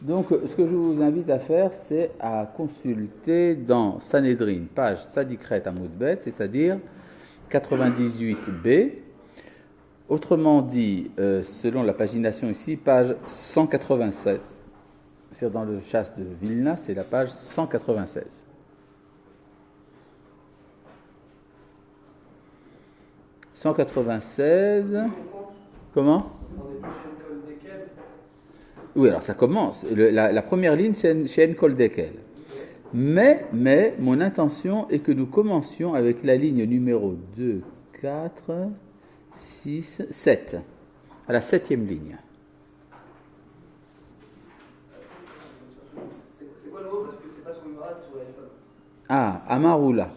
Donc, ce que je vous invite à faire, c'est à consulter dans Sanhedrin, page Tzadikret Amoud Bet, c'est-à-dire 98b. Autrement dit, selon la pagination ici, page 196. C'est dans le chasse de Vilna, c'est la page 196. « 196... Comment ? Oui, alors ça commence. La première ligne, c'est chez Enkol Dekel. Mais, mon intention est que nous commencions avec la ligne numéro 2, 4, 6, 7. À la 7e ligne. C'est quoi le mot? Parce que c'est pas sur le Mara, c'est sur la téléphone. Ah, Amaroula.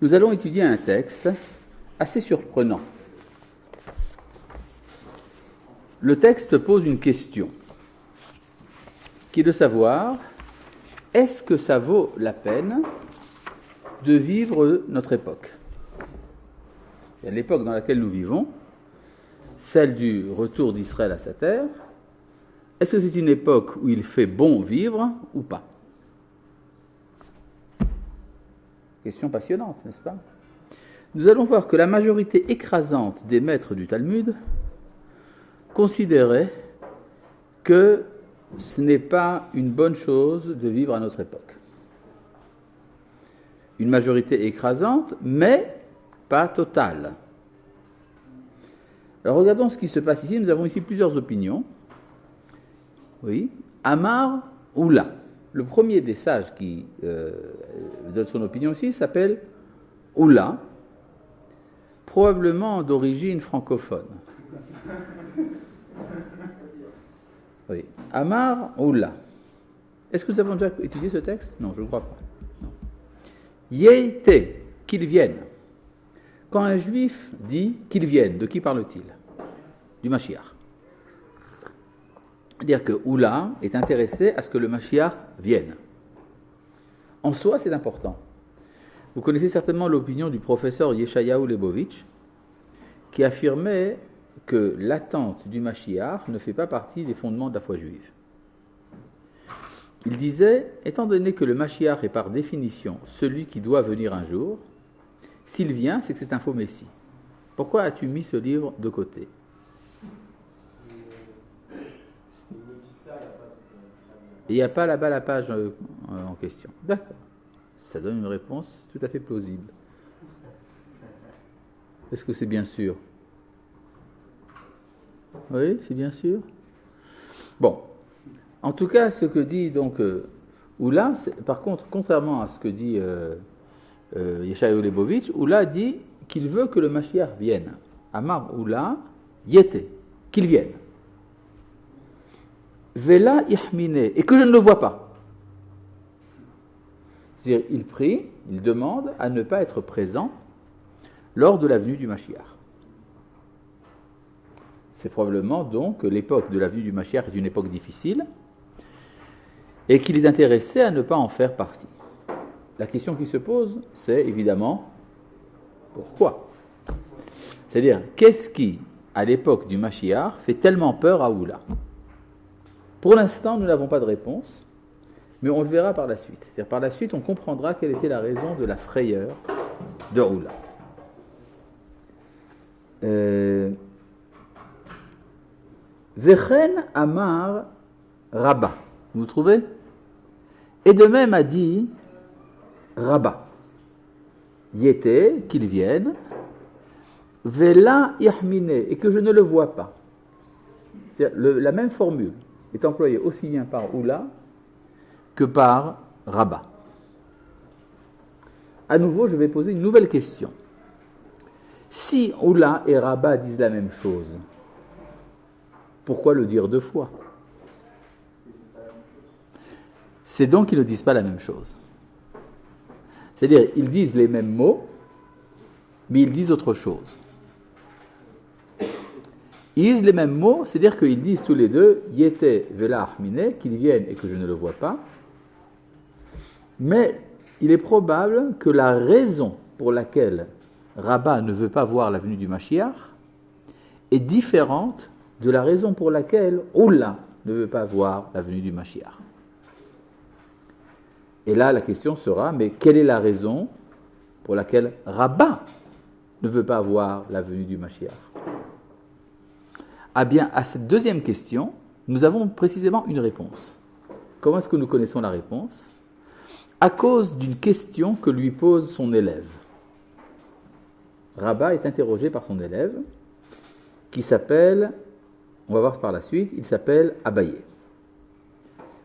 Nous allons étudier un texte assez surprenant. Le texte pose une question, qui est de savoir, est-ce que ça vaut la peine de vivre notre époque ? Et l'époque dans laquelle nous vivons, celle du retour d'Israël à sa terre, est-ce que c'est une époque où il fait bon vivre ou pas ? Question passionnante, n'est-ce pas ? Nous allons voir que la majorité écrasante des maîtres du Talmud considérait que ce n'est pas une bonne chose de vivre à notre époque. Une majorité écrasante, mais pas totale. Alors regardons ce qui se passe ici. Nous avons ici plusieurs opinions. Oui. Amar Oula. Le premier des sages qui donne son opinion ici s'appelle Oula, probablement d'origine francophone. Oui. Amar Oula. Est-ce que nous avons déjà étudié ce texte ? Non, je ne crois pas. Yéte, qu'il vienne. Quand un juif dit qu'il vienne, de qui parle-t-il ? Du Mashiach. C'est-à-dire que Oula est intéressé à ce que le Mashiach vienne. En soi, c'est important. Vous connaissez certainement l'opinion du professeur Yeshayahu Lebovitch, qui affirmait que l'attente du Mashiach ne fait pas partie des fondements de la foi juive. Il disait, étant donné que le Mashiach est par définition celui qui doit venir un jour, s'il vient, c'est que c'est un faux messie. Pourquoi as-tu mis ce livre de côté ? Il n'y a pas là-bas la page en question. D'accord. Ça donne une réponse tout à fait plausible. Est-ce que c'est bien sûr ? Oui, c'est bien sûr. Bon. En tout cas, ce que dit donc Oula, par contre, contrairement à ce que dit Yeshayahu Lebovitch, Oula dit qu'il veut que le Mashiach vienne. Amar Oula, yete, qu'il vienne. Vela ihmine, et que je ne le vois pas. C'est-à-dire, il prie, il demande à ne pas être présent lors de la venue du Mashiach. C'est probablement donc que l'époque de la venue du Mashiach est une époque difficile et qu'il est intéressé à ne pas en faire partie. La question qui se pose, c'est évidemment pourquoi ? C'est-à-dire, qu'est-ce qui, à l'époque du Mashiach, fait tellement peur à Oula ? Pour l'instant, nous n'avons pas de réponse, mais on le verra par la suite. C'est-à-dire, par la suite, on comprendra quelle était la raison de la frayeur de Oula. Vechen Amar Rabba. Vous trouvez ? Et de même a dit Rabba. Yété, qu'il vienne. Vela Yahmine, et que je ne le vois pas. C'est la même formule est employée aussi bien par Oula que par Rabba. À nouveau, je vais poser une nouvelle question. Si Oula et Rabba disent la même chose, pourquoi le dire deux fois ? C'est donc qu'ils ne disent pas la même chose. C'est-à-dire, ils disent les mêmes mots, mais ils disent autre chose. Ils disent les mêmes mots, c'est-à-dire qu'ils disent tous les deux « Yete vela achmine » qu'ils viennent et que je ne le vois pas. Mais il est probable que la raison pour laquelle Rabba ne veut pas voir la venue du Mashiach est différente de la raison pour laquelle Oula ne veut pas voir la venue du Mashiach. Et là, la question sera, mais quelle est la raison pour laquelle Rabba ne veut pas voir la venue du Mashiach? Ah bien, à cette deuxième question, nous avons précisément une réponse. Comment est-ce que nous connaissons la réponse? À cause d'une question que lui pose son élève. Rabba est interrogé par son élève, qui s'appelle, on va voir par la suite, il s'appelle Abaye.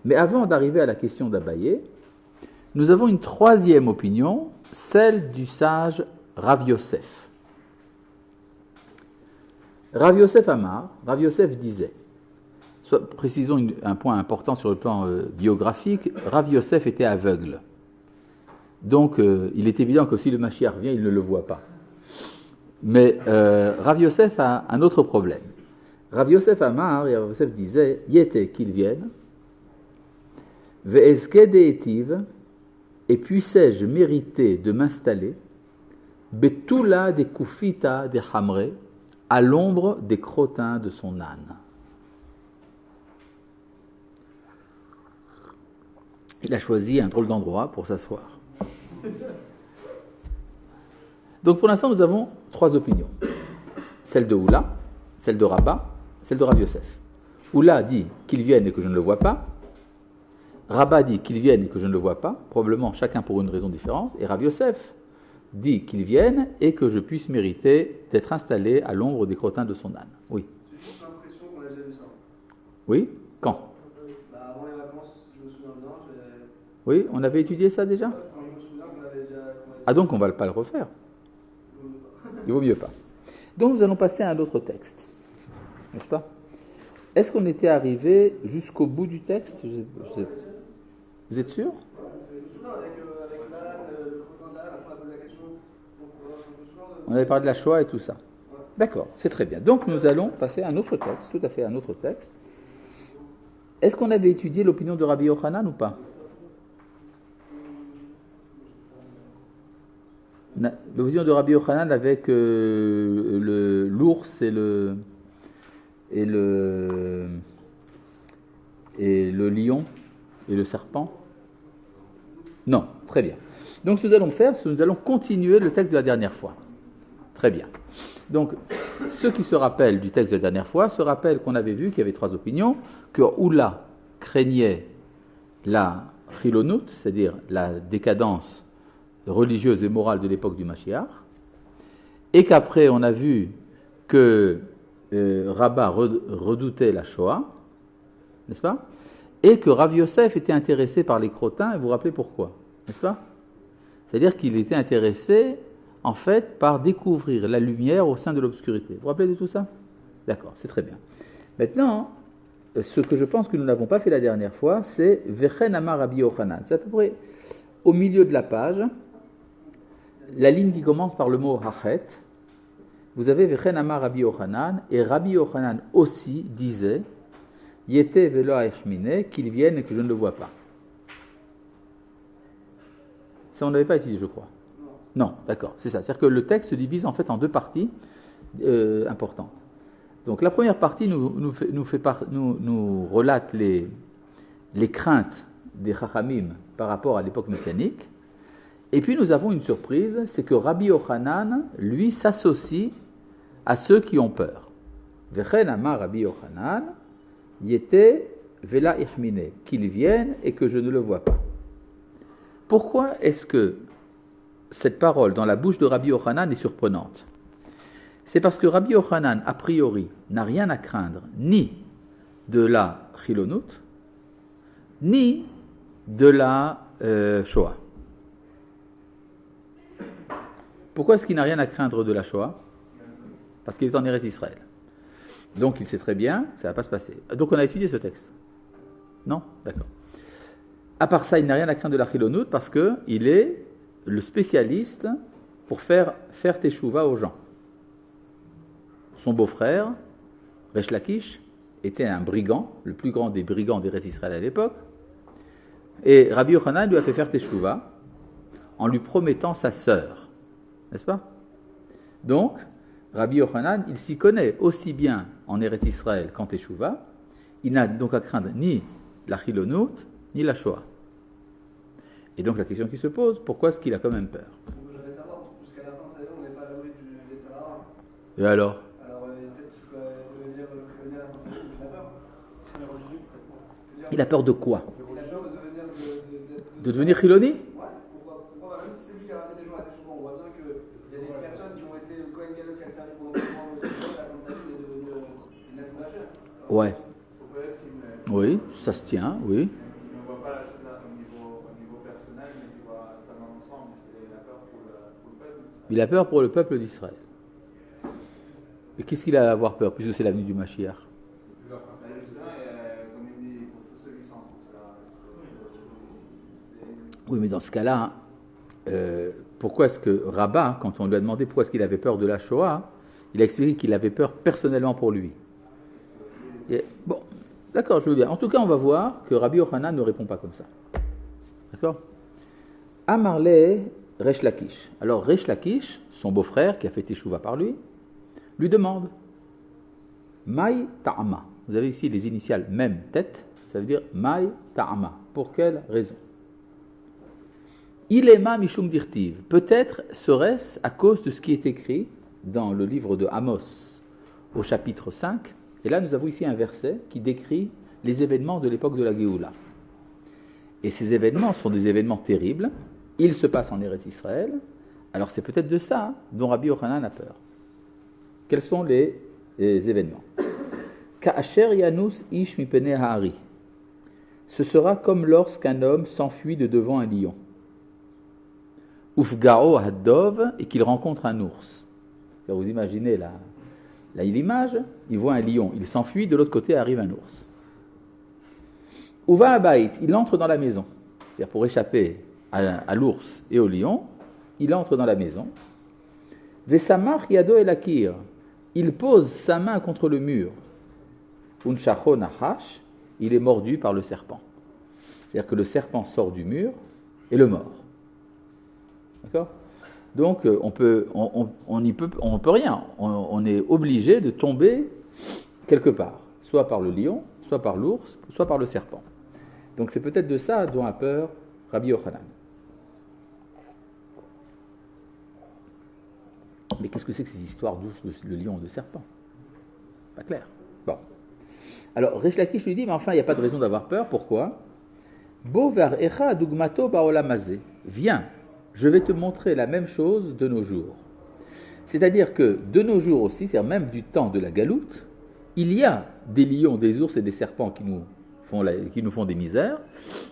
Mais avant d'arriver à la question d'Abaye, nous avons une troisième opinion, celle du sage Rav Yosef. Rav Yosef Amar, Rav Yosef disait, précisons un point important sur le plan biographique, Rav Yosef était aveugle. Donc il est évident que si le Mashiach vient, il ne le voit pas. Mais Rav Yosef a un autre problème. Rav Yosef Amar, et Rav Yosef disait, Yete qu'il vienne, Ve'ezke de'etiv, et puissais-je mériter de m'installer, Betula de Kufita de Hamre, à l'ombre des crottins de son âne. Il a choisi un drôle d'endroit pour s'asseoir. Donc pour l'instant, nous avons trois opinions. Celle de Oula, celle de Rabba, celle de Rav Yosef. Oula dit qu'il vienne et que je ne le vois pas. Rabba dit qu'il vienne et que je ne le vois pas, probablement chacun pour une raison différente. Et Rav Yosef dit qu'il vienne et que je puisse mériter d'être installé à l'ombre des crottins de son âne. Oui. J'ai juste l'impression qu'on a déjà vu ça. Oui. Quand? Avant les vacances, je me souviens bien. Oui, on avait étudié ça déjà? Je me souviens qu'on avait déjà. Ah donc on ne va pas le refaire. Il vaut mieux pas. Donc nous allons passer à un autre texte. N'est-ce pas? Est-ce qu'on était arrivé jusqu'au bout du texte? Vous êtes sûr? Je me souviens avec l'âne, le crocodile, après on a posé la question. On avait parlé de la Shoah et tout ça. Ouais. D'accord, c'est très bien. Donc nous allons passer à un autre texte, tout à fait un autre texte. Est-ce qu'on avait étudié l'opinion de Rabbi Yochanan ou pas? L'opinion de Rabbi Yochanan avec l'ours et le lion et le serpent? Non, très bien. Donc ce que nous allons faire, c'est que nous allons continuer le texte de la dernière fois. Très bien. Donc ceux qui se rappellent du texte de la dernière fois se rappellent qu'on avait vu qu'il y avait trois opinions, que Oula craignait la chilonut, c'est-à-dire la décadence religieuse et morale de l'époque du Mashiach, et qu'après on a vu que Rabba redoutait la Shoah, n'est-ce pas? Et que Rav Yosef était intéressé par les crottins, et vous vous rappelez pourquoi, n'est-ce pas? C'est-à-dire qu'il était intéressé, en fait, par découvrir la lumière au sein de l'obscurité. Vous vous rappelez de tout ça? D'accord, c'est très bien. Maintenant, ce que je pense que nous n'avons pas fait la dernière fois, c'est Vechen Amar Rabbi Yochanan. C'est à peu près au milieu de la page, la ligne qui commence par le mot Hachet. Vous avez Vechen Amar Rabbi Yochanan, et Rabbi Yochanan aussi disait Yete velo aeshmine, qu'il vienne et que je ne le vois pas. Ça, on n'avait pas étudié, je crois. Non, d'accord, c'est ça. C'est-à-dire que le texte se divise en fait en deux parties importantes. Donc la première partie nous relate les craintes des Chachamim par rapport à l'époque messianique. Et puis nous avons une surprise, c'est que Rabbi Yochanan, lui, s'associe à ceux qui ont peur. Vechen amar Rabbi Yochanan, yete vela ihmine, qu'il vienne et que je ne le vois pas. Pourquoi est-ce que cette parole dans la bouche de Rabbi Yochanan est surprenante? C'est parce que Rabbi Yochanan, a priori, n'a rien à craindre ni de la chilonut, ni de la Shoah. Pourquoi est-ce qu'il n'a rien à craindre de la Shoah? Parce qu'il est en Eretz Israël. Donc il sait très bien que ça ne va pas se passer. Donc on a étudié ce texte. Non? D'accord. À part ça, il n'a rien à craindre de la chilonut parce qu'il est le spécialiste pour faire teshuva aux gens. Son beau-frère, Resh Lakish, était un brigand, le plus grand des brigands d'Eretz Israël à l'époque. Et Rabbi Yochanan lui a fait faire teshuva en lui promettant sa sœur. N'est-ce pas? Donc, Rabbi Yochanan, il s'y connaît aussi bien en Eretz Israël qu'en Teshuvah. Il n'a donc à craindre ni la Chilonout, ni la Shoah. Et donc la question qui se pose, pourquoi est-ce qu'il a quand même peur? J'aimerais savoir, jusqu'à la fin de sa vie, on n'est pas à l'abri du Yetzirah. Et alors? Alors, peut-être qu'il peut devenir prisonnier à la fin de sa vie, il a peur. Il est religieux, peut-être. Il a peur de quoi? Il a peur de devenir. De devenir Chiloni? Ouais, pourquoi même si c'est lui qui a ramené des gens à Teshuvah, on voit bien qu'il y a des personnes qui ont été Kohen Gadol qui a servi pendant longtemps au Teshuvah, à la fin de sa vie, il est devenu une lettre machère. Ouais. Oui, ça se tient, oui. Il ne voit pas la chose au niveau personnel, mais il voit ça dans l'ensemble. C'est la peur pour le peuple. Il a peur pour le peuple d'Israël. Et qu'est-ce qu'il a à avoir peur, puisque c'est l'avenue du Mashiach? Justement, comme il dit, pour tous ceux qui sont en cela. Oui, mais dans ce cas-là, pourquoi est-ce que Rabat, quand on lui a demandé pourquoi est-ce qu'il avait peur de la Shoah, il a expliqué qu'il avait peur personnellement pour lui. Et, bon, d'accord, je veux bien. En tout cas, on va voir que Rabbi Yochanan ne répond pas comme ça. D'accord? Amarle Resh Lakish. Alors, Resh Lakish, son beau-frère, qui a fait Teshuvah par lui demande Maï Ta'ama. Vous avez ici les initiales même tête, ça veut dire Maï Ta'ama. Pour quelle raison? Ilema Mishum Dirtiv. Peut-être serait-ce à cause de ce qui est écrit dans le livre de Amos, au chapitre 5. Et là, nous avons ici un verset qui décrit les événements de l'époque de la Géoula. Et ces événements sont des événements terribles. Ils se passent en Eretz Israël. Alors, c'est peut-être de ça dont Rabbi Yochanan a peur. Quels sont les événements? Ka'asher Yanus Ish Mipene Ha'ari. Ce sera comme lorsqu'un homme s'enfuit de devant un lion. Ufgao Haddov, et qu'il rencontre un ours. Alors, vous imaginez l'image, il voit un lion, il s'enfuit, de l'autre côté arrive un ours. Uva Abayit, il entre dans la maison. C'est-à-dire pour échapper à l'ours et au lion, il entre dans la maison. Vesamach Yado Elakir, il pose sa main contre le mur. Unshacho Nahash, il est mordu par le serpent. C'est-à-dire que le serpent sort du mur et le mord. D'accord? Donc on peut rien. On est obligé de tomber quelque part, soit par le lion, soit par l'ours, soit par le serpent. Donc c'est peut-être de ça dont a peur Rabbi Yochanan. Mais qu'est-ce que c'est que ces histoires d'ours, de lion, de serpent? Pas clair. Bon. Alors Resh Lakish lui dit, mais enfin il n'y a pas de raison d'avoir peur. Pourquoi? Bo ver echa dugmato baolamazé. Viens. Je vais te montrer la même chose de nos jours. C'est-à-dire que de nos jours aussi, c'est-à-dire même du temps de la galoute, il y a des lions, des ours et des serpents qui nous font des misères.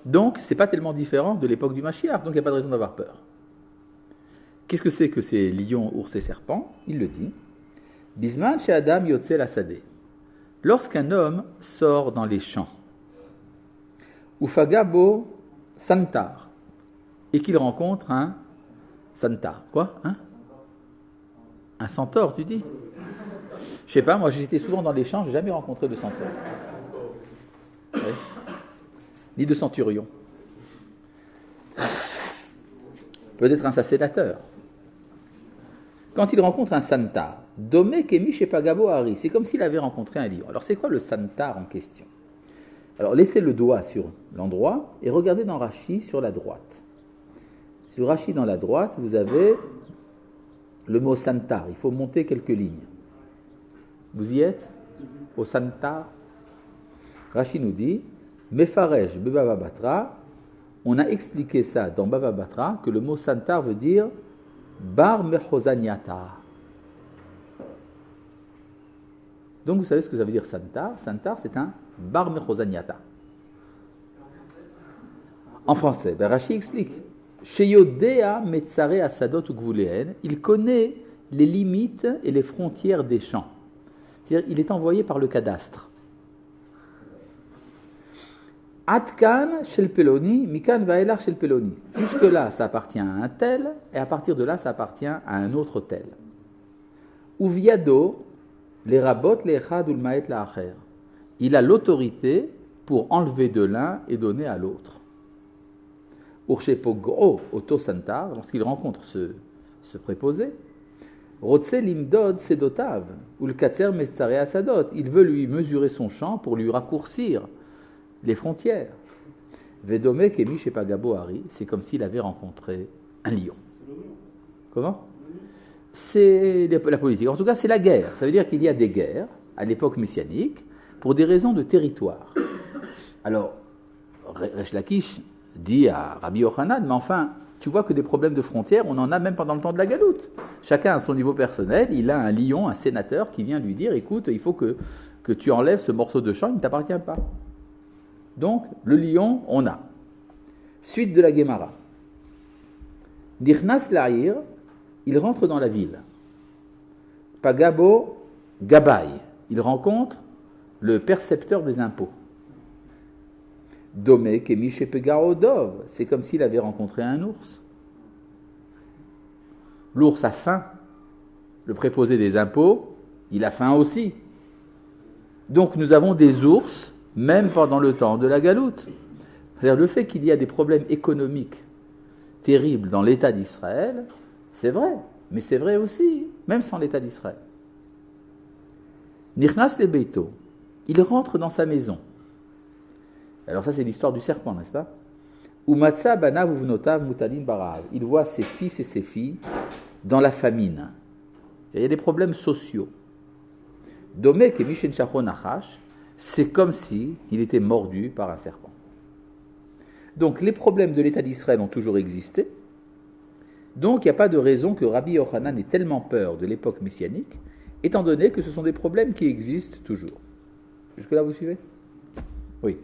Donc, ce n'est pas tellement différent de l'époque du Mashiach, donc il n'y a pas de raison d'avoir peur. Qu'est-ce que c'est que ces lions, ours et serpents? Il le dit. Bisman chez Adam yotze la sadeh. Lorsqu'un homme sort dans les champs, Ufagabo santar, et qu'il rencontre un santar. Quoi? Un centaure, tu dis? Je sais pas, moi j'étais souvent dans les champs, je n'ai jamais rencontré de centaure. Oui. Ni de centurion. Peut-être un sacerdateur. Quand il rencontre un santar, Domé Kemi Shepagabo Hari, c'est comme s'il avait rencontré un lion. Alors c'est quoi le santar en question? Alors laissez le doigt sur l'endroit et regardez dans Rashi sur la droite. Sur Rashi dans la droite, vous avez le mot santar. Il faut monter quelques lignes. Vous y êtes? Au santar. Rashi nous dit Mefaresh Bebava Batra. On a expliqué ça dans Bava Batra que le mot santar veut dire Bar Mechozaniata. Donc vous savez ce que ça veut dire santar? Santar, c'est un Bar Mechozaniata. En français, Rashi explique. Sheyodea Metzare Asadot Ugvuleen, il connaît les limites et les frontières des champs. C'est-à-dire, il est envoyé par le cadastre. Atkan Shel Peloni, Mikan Vaelar Shel Peloni. Jusque-là, ça appartient à un tel, et à partir de là, ça appartient à un autre tel. Uviado, les rabot, les echad ou le maet la acher. Il a l'autorité pour enlever de l'un et donner à l'autre. Urshepogro auto santar, lorsqu'il rencontre ce préposé, Rotse limdod sedotav, ou le katser mestare asadot. Il veut lui mesurer son champ pour lui raccourcir les frontières. Vedome kemi shepagabo hari, c'est comme s'il avait rencontré un lion. Comment ? C'est la politique. En tout cas, c'est la guerre. Ça veut dire qu'il y a des guerres à l'époque messianique pour des raisons de territoire. Alors, Resh Lakish dit à Rabbi Yochanan, mais enfin, tu vois que des problèmes de frontières, on en a même pendant le temps de la galoute. Chacun à son niveau personnel, il a un lion, un sénateur qui vient lui dire, écoute, il faut que tu enlèves ce morceau de champ, il ne t'appartient pas. Donc, le lion, on a. Suite de la Gemara. Nichnas la'ir, il rentre dans la ville. Pagabo Gabay, il rencontre le percepteur des impôts. Domé Kemiche Pegarodov, c'est comme s'il avait rencontré un ours. L'ours a faim. Le préposé des impôts, il a faim aussi. Donc nous avons des ours, même pendant le temps de la galoute. C'est-à-dire le fait qu'il y a des problèmes économiques terribles dans l'État d'Israël, c'est vrai, mais c'est vrai aussi, même sans l'État d'Israël. Nichnas le beito, il rentre dans sa maison. Alors ça c'est l'histoire du serpent, n'est-ce pas? Umatsa bana vuvnotav mutalin barav. Il voit ses fils et ses filles dans la famine. Il y a des problèmes sociaux. Domé ke mishen shachon nachash, c'est comme si il était mordu par un serpent. Donc les problèmes de l'État d'Israël ont toujours existé. Donc il n'y a pas de raison que Rabbi Yochanan ait tellement peur de l'époque messianique, étant donné que ce sont des problèmes qui existent toujours. Jusque-là, vous suivez? Oui.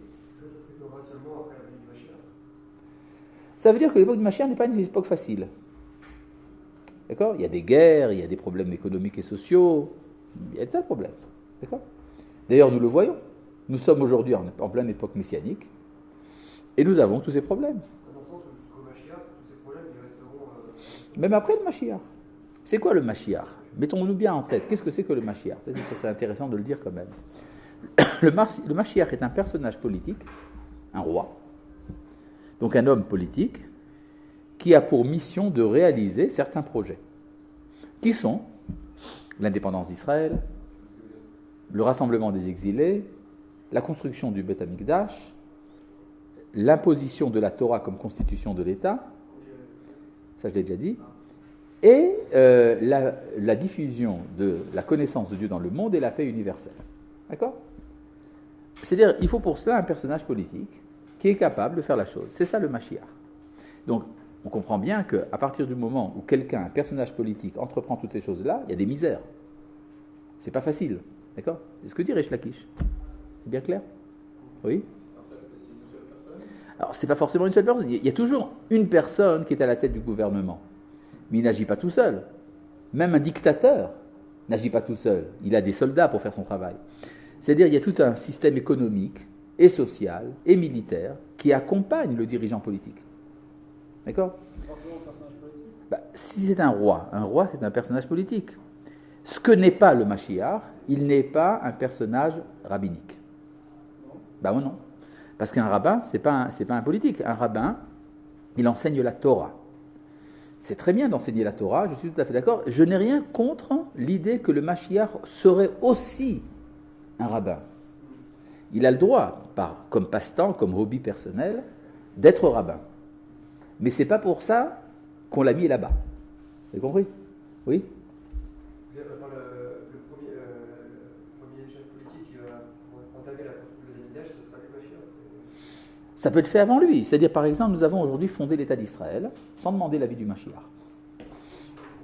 Ça veut dire que l'époque du Mashiach n'est pas une époque facile. D'accord? Il y a des guerres, il y a des problèmes économiques et sociaux, il y a de tas de problèmes. D'accord? D'ailleurs, nous le voyons. Nous sommes aujourd'hui en pleine époque messianique et nous avons tous ces problèmes. Dans le sens où jusqu'au Mashiach, tous ces problèmes ils resteront. Même après le Mashiach. C'est quoi le Mashiach? Mettons-nous bien en tête. Qu'est-ce que c'est que le Mashiach? C'est intéressant de le dire quand même. Le Mashiach est un personnage politique, un roi, donc un homme politique, qui a pour mission de réaliser certains projets, qui sont l'indépendance d'Israël, le rassemblement des exilés, la construction du Beth Amikdash, l'imposition de la Torah comme constitution de l'État, ça je l'ai déjà dit, et la diffusion de la connaissance de Dieu dans le monde et la paix universelle. D'accord? C'est-à-dire, il faut pour cela un personnage politique qui est capable de faire la chose. C'est ça le Mashiach. Donc, on comprend bien qu'à partir du moment où quelqu'un, un personnage politique, entreprend toutes ces choses-là, il y a des misères. C'est pas facile. D'accord? C'est ce que dit Resh Lakish. C'est bien clair? Oui? Alors, c'est pas forcément une seule personne. Il y a toujours une personne qui est à la tête du gouvernement. Mais il n'agit pas tout seul. Même un dictateur n'agit pas tout seul. Il a des soldats pour faire son travail. C'est-à-dire, il y a tout un système économique et social et militaire qui accompagne le dirigeant politique. D'accord? C'est forcément un personnage politique. Si c'est un roi c'est un personnage politique. Ce que n'est pas le Mashiach, il n'est pas un personnage rabbinique. Non. Non. Parce qu'un rabbin, c'est pas un politique. Un rabbin, il enseigne la Torah. C'est très bien d'enseigner la Torah, je suis tout à fait d'accord. Je n'ai rien contre l'idée que le Mashiach serait aussi un rabbin. Il a le droit, comme passe-temps, comme hobby personnel, d'être rabbin. Mais ce n'est pas pour ça qu'on l'a mis là-bas. Vous avez compris? Oui? Enfin, le premier chef politique qui va entamer la construction des Amidash, ce sera le Mashiach. Ça peut être fait avant lui. C'est-à-dire, par exemple, nous avons aujourd'hui fondé l'État d'Israël sans demander l'avis du Mashiach.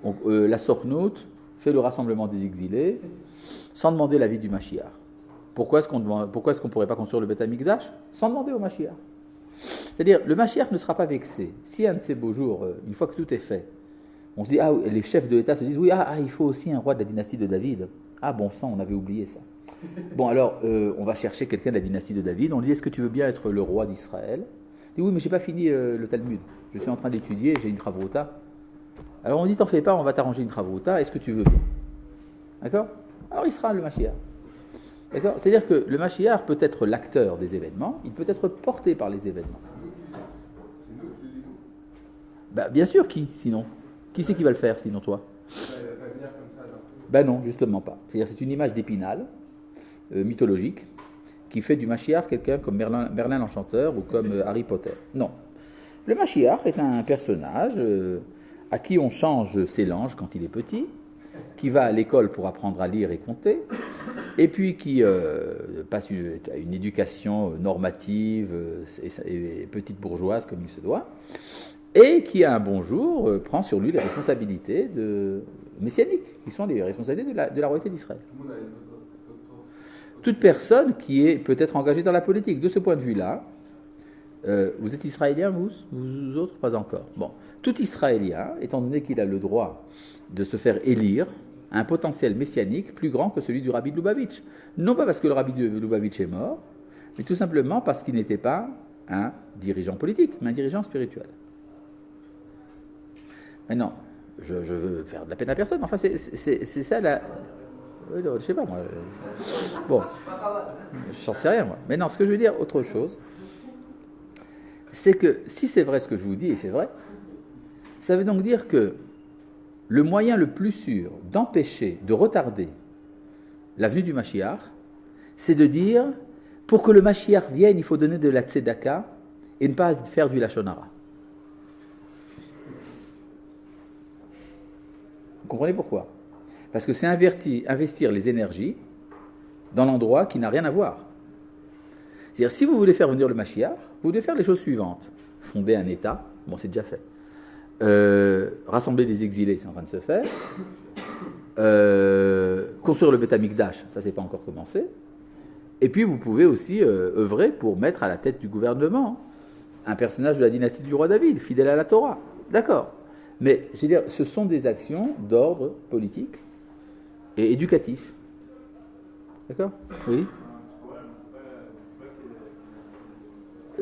Donc, la Sornout fait le rassemblement des exilés sans demander l'avis du Mashiach. Pourquoi est-ce qu'on ne pourrait pas construire le Beth Amikdash sans demander au Mashiach? C'est-à-dire, le Mashiach ne sera pas vexé. Si un de ces beaux jours, une fois que tout est fait, on se dit, les chefs de l'État se disent, oui, il faut aussi un roi de la dynastie de David. Ah bon sang, on avait oublié ça. Bon, alors, on va chercher quelqu'un de la dynastie de David. On lui dit, est-ce que tu veux bien être le roi d'Israël? Il dit, oui, mais je n'ai pas fini le Talmud. Je suis en train d'étudier, j'ai une Chavrota. Alors on dit, t'en fais pas, on va t'arranger une Chavrota. Est-ce que tu veux bien? D'accord? Alors il sera le Mashiach. D'accord? C'est-à-dire que le Mashiach peut être l'acteur des événements, il peut être porté par les événements. Bien sûr, qui sinon? Qui c'est qui va le faire sinon toi? Il ne va pas venir comme Ben non, justement pas. C'est-à-dire c'est une image d'Épinal, mythologique, qui fait du Mashiach quelqu'un comme Merlin l'Enchanteur ou comme Harry Potter. Non. Le Mashiach est un personnage à qui on change ses langes quand il est petit, qui va à l'école pour apprendre à lire et compter, et puis qui passe une éducation normative et petite bourgeoise comme il se doit, et qui à un bon jour prend sur lui les responsabilités messianiques, qui sont les responsabilités de la royauté d'Israël. Toute personne qui est peut-être engagée dans la politique, de ce point de vue-là, vous êtes israélien, vous autres, pas encore. Bon, tout Israélien, étant donné qu'il a le droit de se faire élire, a un potentiel messianique plus grand que celui du rabbi de Lubavitch. Non pas parce que le rabbi de Lubavitch est mort, mais tout simplement parce qu'il n'était pas un dirigeant politique, mais un dirigeant spirituel. Maintenant, je veux faire de la peine à personne, enfin c'est ça la... Je sais pas moi. Bon, j'en sais rien moi. Mais non, ce que je veux dire, autre chose, c'est que si c'est vrai ce que je vous dis, et c'est vrai, ça veut donc dire que le moyen le plus sûr d'empêcher, de retarder la venue du Mashiach, c'est de dire, pour que le Mashiach vienne, il faut donner de la tzedaka et ne pas faire du lachon hara. Vous comprenez pourquoi ? Parce que c'est investir les énergies dans l'endroit qui n'a rien à voir. C'est-à-dire, si vous voulez faire venir le Mashiach, vous devez faire les choses suivantes. Fonder un État, bon, c'est déjà fait. Rassembler les exilés, c'est en train de se faire. Construire le Beth Amikdash, ça, c'est pas encore commencé. Et puis, vous pouvez aussi œuvrer pour mettre à la tête du gouvernement un personnage de la dynastie du roi David, fidèle à la Torah. D'accord. Mais, je veux dire, ce sont des actions d'ordre politique et éducatif. D'accord ? Oui ?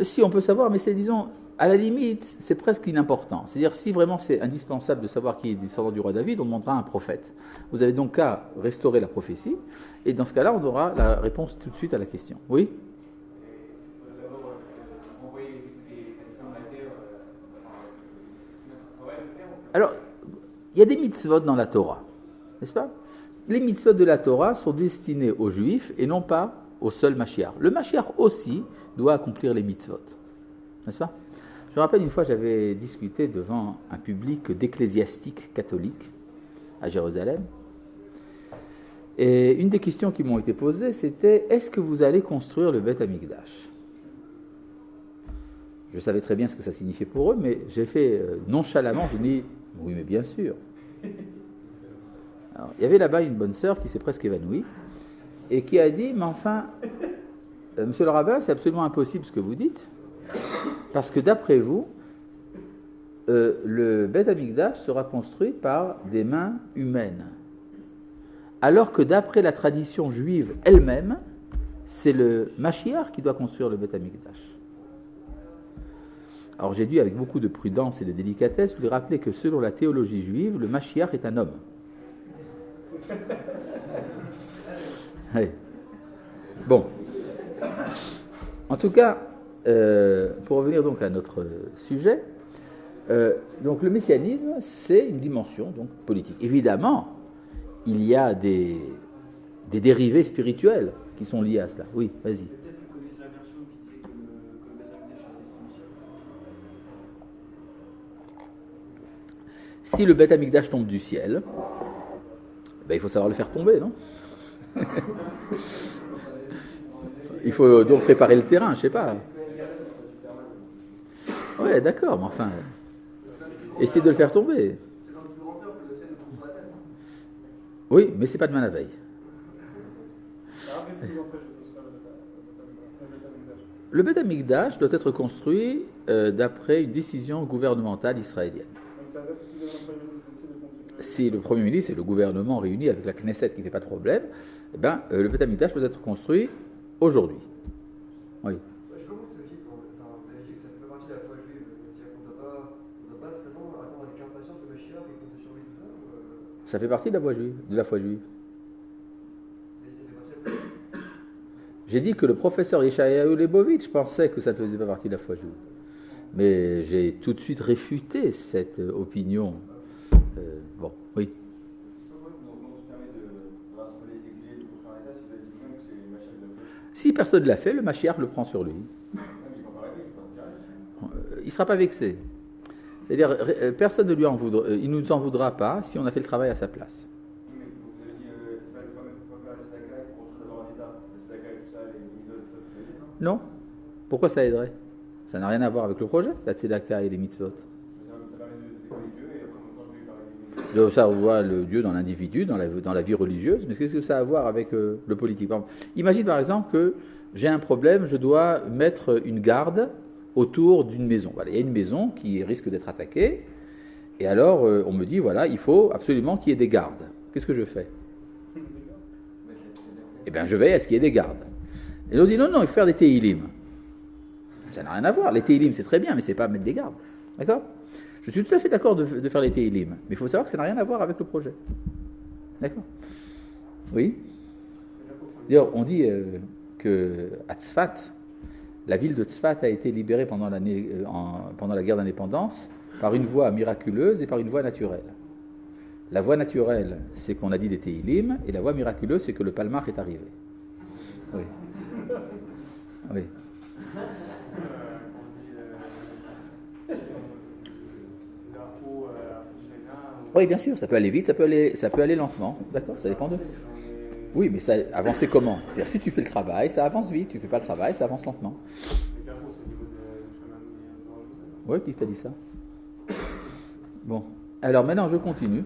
Si, on peut savoir, mais c'est, disons, à la limite, c'est presque inimportant. C'est-à-dire, si vraiment c'est indispensable de savoir qui est descendant du roi David, on demandera un prophète. Vous avez donc qu'à restaurer la prophétie, et dans ce cas-là, on aura la réponse tout de suite à la question. Oui ? Alors, il y a des mitzvot dans la Torah, n'est-ce pas ? Les mitzvot de la Torah sont destinés aux Juifs et non pas au seul Mashiach. Le Mashiach aussi doit accomplir les mitzvot, n'est-ce pas ? Je me rappelle une fois, j'avais discuté devant un public d'ecclésiastiques catholiques à Jérusalem. Et une des questions qui m'ont été posées, c'était « Est-ce que vous allez construire le Beth Amikdash ?» Je savais très bien ce que ça signifiait pour eux, mais j'ai fait nonchalamment, je dis « Oui, mais bien sûr !» Alors, il y avait là-bas une bonne sœur qui s'est presque évanouie et qui a dit « Mais enfin, monsieur le rabbin, c'est absolument impossible ce que vous dites, parce que d'après vous, le Beth Amikdash sera construit par des mains humaines. Alors que d'après la tradition juive elle-même, c'est le Mashiach qui doit construire le Beth Amikdash. » Alors j'ai dû, avec beaucoup de prudence et de délicatesse, lui rappeler que selon la théologie juive, le Mashiach est un homme. Oui. Bon. En tout cas, pour revenir donc à notre sujet, donc le messianisme, c'est une dimension donc politique. Évidemment, il y a des dérivés spirituels qui sont liés à cela. Oui, vas-y. Si le Beth Amikdash tombe du ciel, ben, il faut savoir le faire tomber, non ? Il faut donc préparer le terrain, je sais pas. Ouais, d'accord, mais enfin, essayez de le faire tomber. C'est dans le plus grand peur que le ciel nous tombe sur la tête. Oui, mais c'est pas demain la veille. Le Beth Amikdash doit être construit d'après une décision gouvernementale israélienne. Si le Premier ministre et le gouvernement réunis avec la Knesset qui ne fait pas de problème, eh ben, le Beth Amikdash doit être construit aujourd'hui. Oui. Je sais pas comment vous avez dit que ça fait pas partie de la foi juive. C'est-à-dire qu'on ne doit pas s'attendre à attendre avec impatience le Mashiach et compter sur lui tout ça. Ça fait partie de la foi juive. Ça fait partie de la foi juive. J'ai dit que le professeur Yeshayahu Lebovitch pensait que ça ne faisait pas partie de la foi juive. Mais j'ai tout de suite réfuté cette opinion. Bon, oui. On se permet de Si personne ne l'a fait, le Mashiach le prend sur lui. Il ne sera pas vexé. C'est-à-dire, personne ne lui en voudra, il ne nous en voudra pas si on a fait le travail à sa place. Mais vous avez dit, c'est pas la Tzedaka qui construit d'abord un État. La Tzedaka et tout ça, les mitzvot, tout ça, c'est pas non? Non. Pourquoi ça aiderait? Ça n'a rien à voir avec le projet, la tzedaka et les mitzvot. Ça permet de décoller Dieu et après, quand Dieu parle des mitzvot. Ça, on voit le Dieu dans l'individu, dans la vie religieuse, mais qu'est-ce que ça a à voir avec le politique? Imagine par exemple que j'ai un problème, je dois mettre une garde autour d'une maison. Voilà, il y a une maison qui risque d'être attaquée, et alors on me dit, voilà, il faut absolument qu'il y ait des gardes. Qu'est-ce que je fais? Eh bien, je veille à ce qu'il y ait des gardes. Et l'autre dit, non, il faut faire des téhilim. Ça n'a rien à voir. Les téhilim, c'est très bien, mais c'est pas mettre des gardes. D'accord? Je suis tout à fait d'accord de faire les téhilim, mais il faut savoir que ça n'a rien à voir avec le projet. D'accord? Oui? D'ailleurs, on dit que à Tzfat, la ville de Tzfat a été libérée pendant la guerre d'indépendance par une voie miraculeuse et par une voie naturelle. La voie naturelle, c'est qu'on a dit des téhilim, et la voie miraculeuse, c'est que le palmar est arrivé. Oui. Oui. Oui, bien sûr, ça peut aller vite, ça peut aller lentement, d'accord, ça dépend de... Oui, mais ça avancer comment? C'est-à-dire, si tu fais le travail, ça avance vite, tu ne fais pas le travail, ça avance lentement. Oui, qui t'a dit ça? Bon, alors maintenant je continue.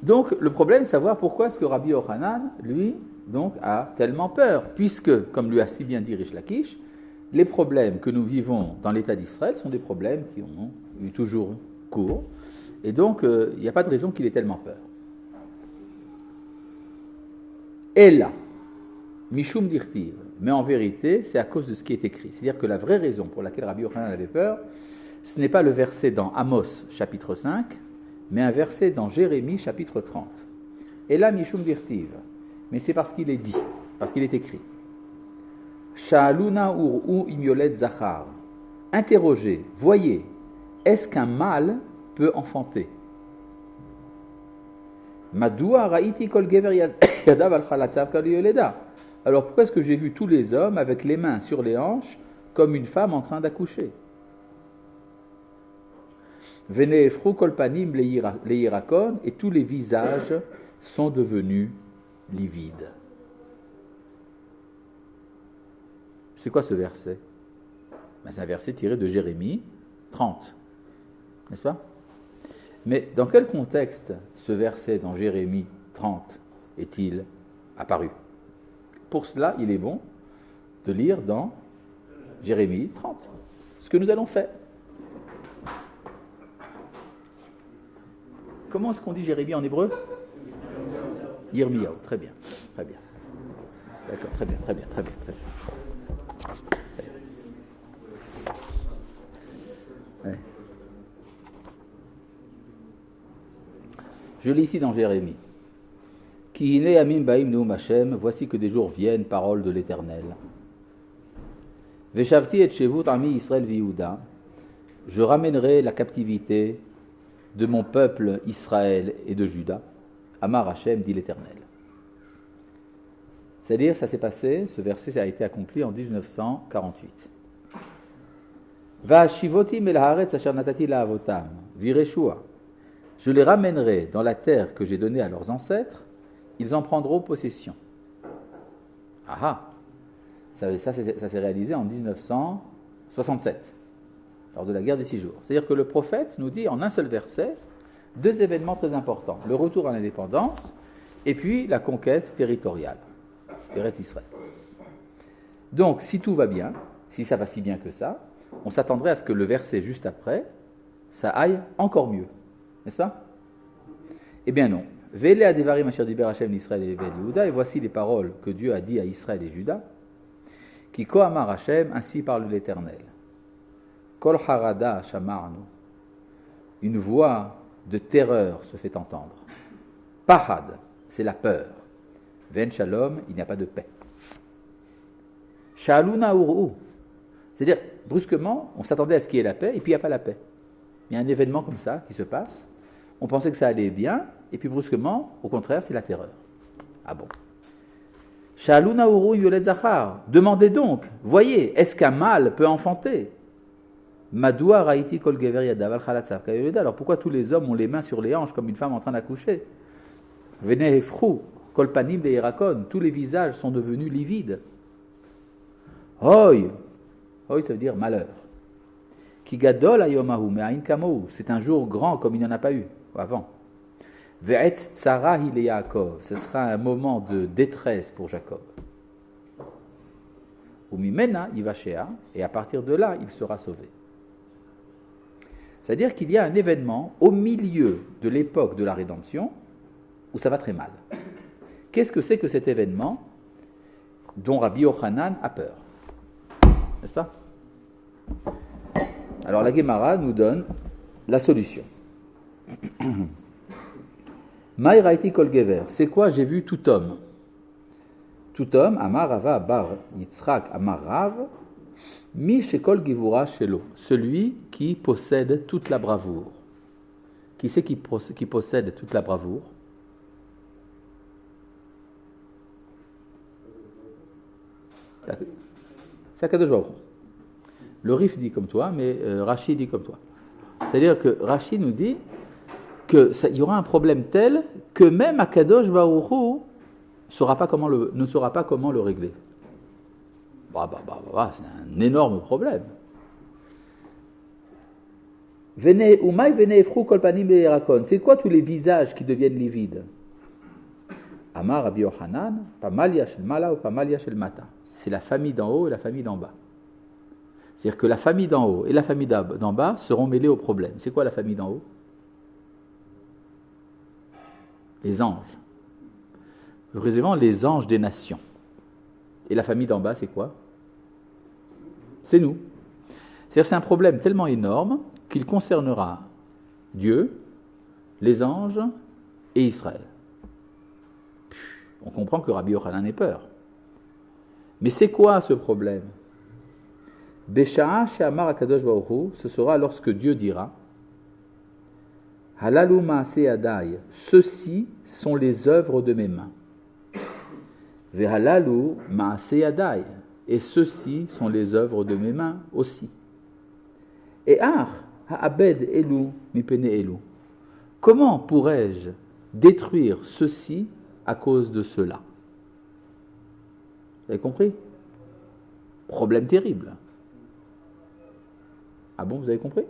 Donc, le problème, c'est de savoir pourquoi est-ce que Rabbi Yochanan, lui, donc, a tellement peur, puisque, comme lui a si bien dit Rish Lakish, les problèmes que nous vivons dans l'État d'Israël sont des problèmes qui ont eu toujours cours, et donc il n'y a pas de raison qu'il ait tellement peur. Et là, Mishum Dirtiv, mais en vérité, c'est à cause de ce qui est écrit. C'est-à-dire que la vraie raison pour laquelle Rabbi Yochanan avait peur, ce n'est pas le verset dans Amos, chapitre 5, mais un verset dans Jérémie, chapitre 30. Et là, Mishum Dirtiv, mais c'est parce qu'il est dit, parce qu'il est écrit. Sha'aluna ur'u imyolet zachar. Interrogez, voyez, est-ce qu'un mâle peut enfanter? Madoua ra'iti kol gever yadav al chalatzav kal yoleda. Alors pourquoi est-ce que j'ai vu tous les hommes avec les mains sur les hanches comme une femme en train d'accoucher? Venefru kol panim leirakon, et tous les visages sont devenus livides. C'est quoi ce verset? C'est un verset tiré de Jérémie 30, n'est-ce pas? Mais dans quel contexte ce verset dans Jérémie 30 est-il apparu? Pour cela, il est bon de lire dans Jérémie 30, ce que nous allons faire. Comment est-ce qu'on dit Jérémie en hébreu? Yirmiyahu, très bien, très bien. D'accord, très bien. Ouais. Je lis ici dans Jérémie. Ki hine yamim baim neum Hashem, voici que des jours viennent, parole de l'Éternel. Veshavti et shevut ami Israël viouda, je ramènerai la captivité de mon peuple Israël et de Juda. Amar Hashem, dit l'Éternel. C'est-à-dire, ça s'est passé, ce verset ça a été accompli en 1948. Va'ashivotim el haaretz asher natati la'avotam, vireshua. Je les ramènerai dans la terre que j'ai donnée à leurs ancêtres, ils en prendront possession. Ça s'est réalisé en 1967, lors de la guerre des 6 jours. C'est-à-dire que le prophète nous dit en un seul verset 2 événements très importants, le retour à l'indépendance et puis la conquête territoriale d'Eretz Israël. Donc, si tout va bien, si ça va si bien que ça, on s'attendrait à ce que le verset juste après, ça aille encore mieux. N'est-ce pas? Eh bien non. Vele adevarim asher diber Hashem l'Israël et Yehuda, et voici les paroles que Dieu a dit à Israël et Juda. Ki ko amar Hashem, ainsi parle l'Éternel. Kol harada shamarnu. Une voix de terreur se fait entendre. Pahad, c'est la peur. Ven shalom, il n'y a pas de paix. Shaluna ur'u. C'est-à-dire, brusquement, on s'attendait à ce qu'il y ait la paix, et puis il n'y a pas la paix. Il y a un événement comme ça qui se passe. On pensait que ça allait bien, et puis brusquement, au contraire, c'est la terreur. Ah bon? Sha'alu nauru yolet zachar. Demandez donc, voyez, est-ce qu'un mâle peut enfanter? Madoua raïti kol gever yadav al chalatzav kayoleda. Alors pourquoi tous les hommes ont les mains sur les hanches comme une femme en train d'accoucher? Venez efrou kol panim be'irakon. Tous les visages sont devenus livides. Hoy, hoy ça veut dire malheur. Ki gadol ayomahu me'ain kamou. C'est un jour grand comme il n'y en a pas eu avant. Ve'et tzara hi le Yaakov. Ce sera un moment de détresse pour Jacob. Umimena yivashea. Et à partir de là, il sera sauvé. C'est-à-dire qu'il y a un événement au milieu de l'époque de la rédemption où ça va très mal. Qu'est-ce que c'est que cet événement dont Rabbi Yochanan a peur? N'est-ce pas? Alors la Gemara nous donne la solution. Maï raïti kol gever. C'est quoi j'ai vu tout homme? Tout homme, Amar Rava bar Yitzhak Amar Rav, Mi shekol givura shelo. Celui qui possède toute la bravoure. Qui c'est qui possède toute la bravoure? C'est Akadosh Baruch Hu. Le Rif dit comme toi, mais Rashi dit comme toi. C'est-à-dire que Rashi nous dit qu'il y aura un problème tel que même Akadosh Baruch Hu ne saura pas comment le régler. C'est un énorme problème. C'est quoi tous les visages qui deviennent livides? Amar Rabbi Yochanan, Pamalia shel mala ou Pamalia shel mata. C'est la famille d'en haut et la famille d'en bas. C'est-à-dire que la famille d'en haut et la famille d'en bas seront mêlées au problème. C'est quoi la famille d'en haut? Les anges. Plus précisément, les anges des nations. Et la famille d'en bas, c'est quoi? C'est nous. C'est-à-dire que c'est un problème tellement énorme qu'il concernera Dieu, les anges et Israël. On comprend que Rabbi Yochanan ait peur. Mais c'est quoi ce problème? Besha'a she'amar HaKadosh Baruch Hu, ce sera lorsque Dieu dira Halalu ma'aseh yadai, ceux-ci sont les œuvres de mes mains. Vehalalu ma'aseh yadai, et ceux-ci sont les œuvres de mes mains aussi. Et ha'abed elu mipene elu. Comment pourrais-je détruire ceci à cause de cela? Vous avez compris? Problème terrible. Ah bon, vous avez compris?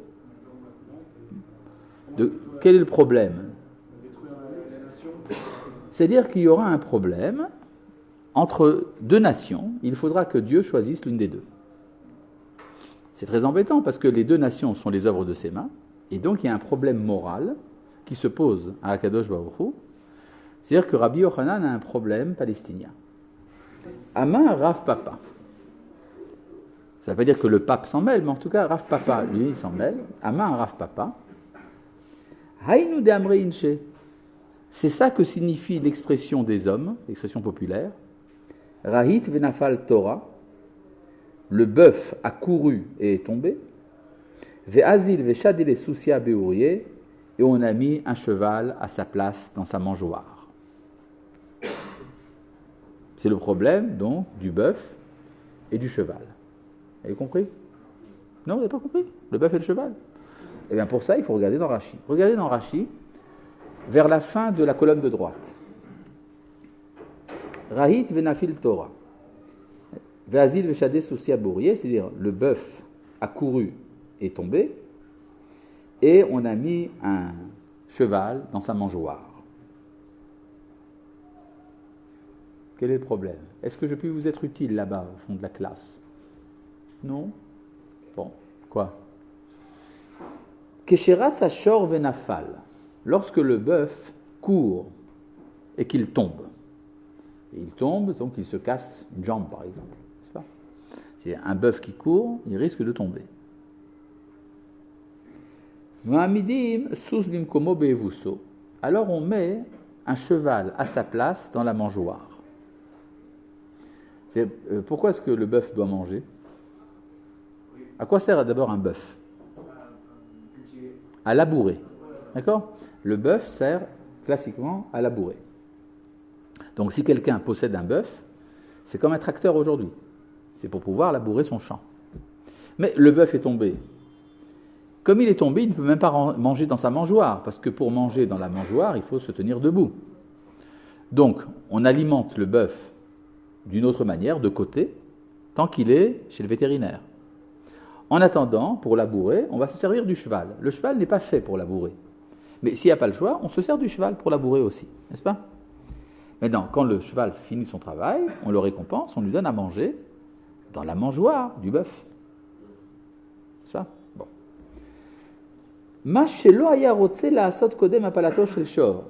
Quel est le problème? C'est-à-dire qu'il y aura un problème entre deux nations. Il faudra que Dieu choisisse l'une des deux. C'est très embêtant parce que les deux nations sont les œuvres de ses mains. Et donc il y a un problème moral qui se pose à Akadosh Baruch Hu. C'est-à-dire que Rabbi Yochanan a un problème palestinien. Ama Rav Papa. Ça ne veut pas dire que le pape s'en mêle, mais en tout cas, Rav Papa, lui, il s'en mêle. Ama Rav Papa. Haïnu de Amre Inche. C'est ça que signifie l'expression des hommes, l'expression populaire. Rahit venafal Torah. Le bœuf a couru et est tombé. Ve'azil ve'shadile soucia beourier. Et on a mis un cheval à sa place dans sa mangeoire. C'est le problème, donc, du bœuf et du cheval. Vous avez compris? Non, vous n'avez pas compris? Le bœuf et le cheval. Eh bien, pour ça, il faut regarder dans Rashi. Regardez dans Rashi, vers la fin de la colonne de droite. Rahit venafil Torah. Ve'azil ve'shadeh soucia beourier, c'est-à-dire le bœuf a couru et tombé, et on a mis un cheval dans sa mangeoire. Quel est le problème? Est-ce que je peux vous être utile là-bas, au fond de la classe? Non? Bon, quoi? Kesherat sachor venafal. Lorsque le bœuf court et qu'il tombe. Et il tombe, donc il se casse une jambe, par exemple. N'est-ce pas? C'est un bœuf qui court, il risque de tomber. Alors on met un cheval à sa place dans la mangeoire. Pourquoi est-ce que le bœuf doit manger? À quoi sert d'abord un bœuf? À labourer. D'accord? Le bœuf sert classiquement à labourer. Donc si quelqu'un possède un bœuf, C'est comme un tracteur aujourd'hui. C'est pour pouvoir labourer son champ. Mais le bœuf est tombé. Comme il est tombé, il ne peut même pas manger dans sa mangeoire, parce que pour manger dans la mangeoire, il faut se tenir debout. Donc, on alimente le bœuf d'une autre manière, de côté, tant qu'il est chez le vétérinaire. En attendant, pour labourer, on va se servir du cheval. Le cheval n'est pas fait pour labourer. Mais s'il n'y a pas le choix, on se sert du cheval pour labourer aussi, n'est-ce pas? Maintenant, quand le cheval finit son travail, on le récompense, on lui donne à manger dans la mangeoire du bœuf. C'est ça? Bon.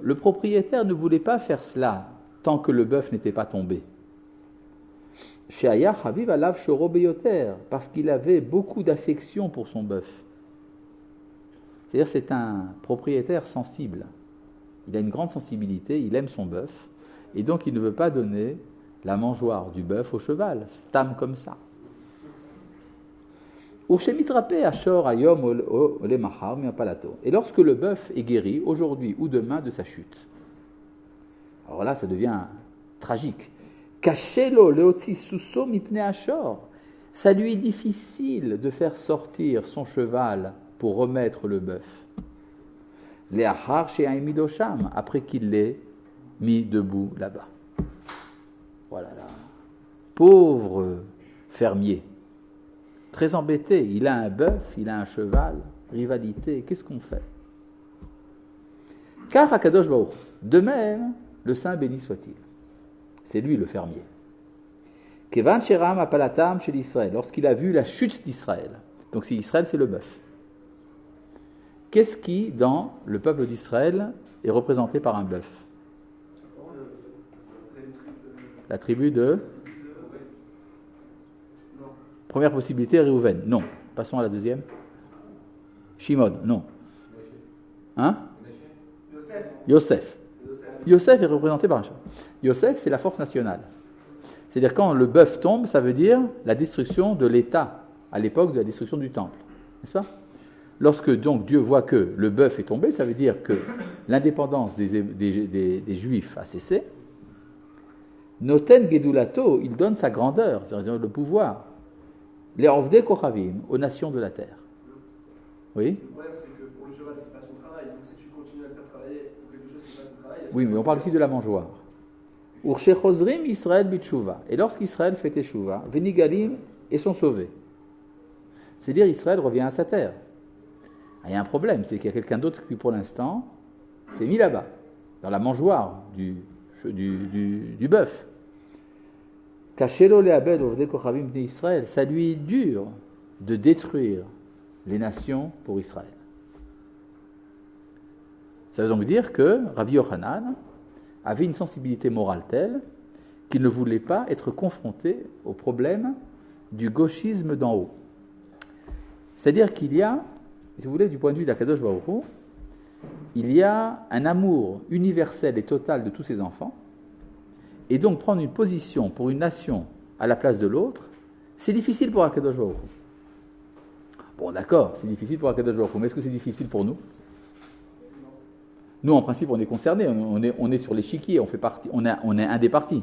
Le propriétaire ne voulait pas faire cela tant que le bœuf n'était pas tombé. Parce qu'il avait beaucoup d'affection pour son bœuf. C'est-à-dire c'est un propriétaire sensible. Il a une grande sensibilité, il aime son bœuf, et donc il ne veut pas donner la mangeoire du bœuf au cheval, stam comme ça. Et lorsque le bœuf est guéri, aujourd'hui ou demain, de sa chute. Alors là, ça devient tragique. Ça lui est difficile de faire sortir son cheval pour remettre le bœuf. Après qu'il l'ait mis debout là-bas. Voilà là. Pauvre fermier. Très embêté. Il a un bœuf, il a un cheval. Rivalité. Qu'est-ce qu'on fait? Car Akadosh Baruch Hu. De même, le Saint béni soit-il. C'est lui le fermier. Kevan Sheram Apalatam chez l'Israël. Lorsqu'il a vu la chute d'Israël. Donc si Israël, c'est le bœuf. Qu'est-ce qui, dans le peuple d'Israël, est représenté par un bœuf? La tribu de... Première possibilité, Réhouven. Non. Passons à la deuxième. Shimon. Non. Hein? Yosef. Yosef est représenté par un cheval. Yosef, c'est la force nationale. C'est-à-dire quand le bœuf tombe, ça veut dire la destruction de l'État, à l'époque de la destruction du temple. N'est-ce pas? Lorsque donc Dieu voit que le bœuf est tombé, ça veut dire que l'indépendance des Juifs a cessé. Noten Gedulato, il donne sa grandeur, c'est-à-dire le pouvoir. Les Ovdei Kochavim, aux nations de la terre. Oui? Le problème, c'est que pour le cheval, c'est pas son travail. Donc si tu continues à le faire travailler pour quelque chose qui n'est pas son travail... Oui, mais on parle aussi de la mangeoire. Urshechozrim Israël bitshuva. Et lorsqu'Israël fait teshuva, Venigalim et sont sauvés. C'est-à-dire Israël revient à sa terre. Il y a un problème, c'est qu'il y a quelqu'un d'autre qui, pour l'instant, s'est mis là-bas, dans la mangeoire du bœuf. Kashelo le'abed ovdei kochavim bnei Israël. Ça lui est dur de détruire les nations pour Israël. Ça veut donc dire que Rabbi Yochanan avait une sensibilité morale telle qu'il ne voulait pas être confronté au problème du gauchisme d'en haut. C'est-à-dire qu'il y a, si vous voulez, du point de vue d'Akadosh Baruch Hu, il y a un amour universel et total de tous ses enfants, et donc prendre une position pour une nation à la place de l'autre, c'est difficile pour Akadosh Baruch Hu. Bon, d'accord, c'est difficile pour Akadosh Baruch Hu, mais est-ce que c'est difficile pour nous? Nous, en principe, on est concernés, on est sur l'échiquier, on fait partie, on est un des partis.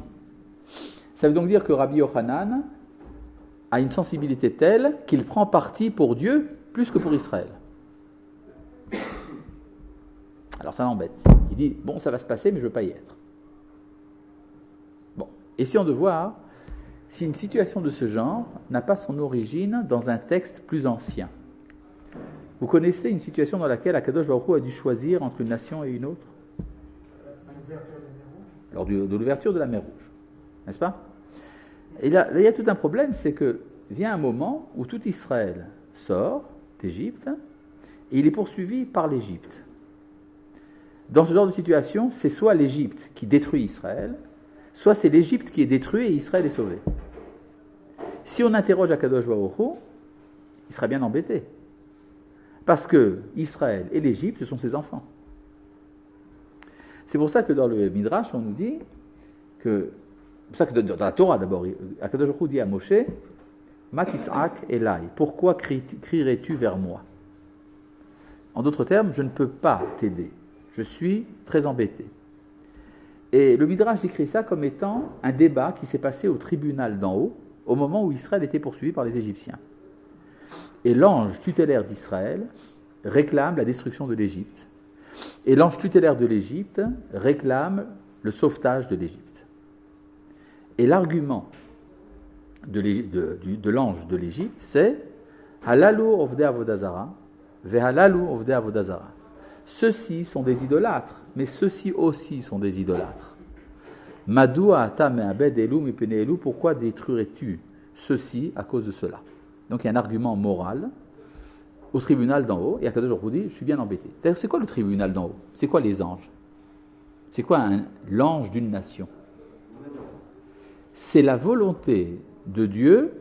Ça veut donc dire que Rabbi Yochanan a une sensibilité telle qu'il prend parti pour Dieu plus que pour Israël. Alors ça l'embête. Il dit, bon, ça va se passer, mais je ne veux pas y être. Bon, essayons de voir si une situation de ce genre n'a pas son origine dans un texte plus ancien. Vous connaissez une situation dans laquelle Akadosh Baruch Hu a dû choisir entre une nation et une autre? Lors de l'ouverture de la mer Rouge. N'est-ce pas? Et là, il y a tout un problème, c'est que vient un moment où tout Israël sort d'Égypte et il est poursuivi par l'Égypte. Dans ce genre de situation, c'est soit l'Égypte qui détruit Israël, soit c'est l'Égypte qui est détruite et Israël est sauvé. Si on interroge Akadosh Baruch Hu, il sera bien embêté. Parce que Israël et l'Égypte, ce sont ses enfants. C'est pour ça que dans le Midrash, on nous dit que... C'est pour ça que dans la Torah, d'abord, Akadosh Baruch Hu dit à Moshe, Matitzak Elai, pourquoi crierais-tu vers moi? En d'autres termes, je ne peux pas t'aider. Je suis très embêté. Et le Midrash décrit ça comme étant un débat qui s'est passé au tribunal d'en haut, au moment où Israël était poursuivi par les Égyptiens. Et l'ange tutélaire d'Israël réclame la destruction de l'Égypte. Et l'ange tutélaire de l'Égypte réclame le sauvetage de l'Égypte. Et l'argument de l'ange de l'Égypte, c'est « Halalu ovdei avodazara, vehalalu ovdei avodazara ». Ceux-ci sont des idolâtres, mais ceux-ci aussi sont des idolâtres. Madoua ata me'abed elu mipene elu, pourquoi détruirais-tu ceux-ci à cause de cela? Donc il y a un argument moral au tribunal d'en haut, et Akadosh Baruch Hu dit, je suis bien embêté. D'ailleurs, c'est quoi le tribunal d'en haut? C'est quoi les anges? C'est quoi l'ange d'une nation? C'est la volonté de Dieu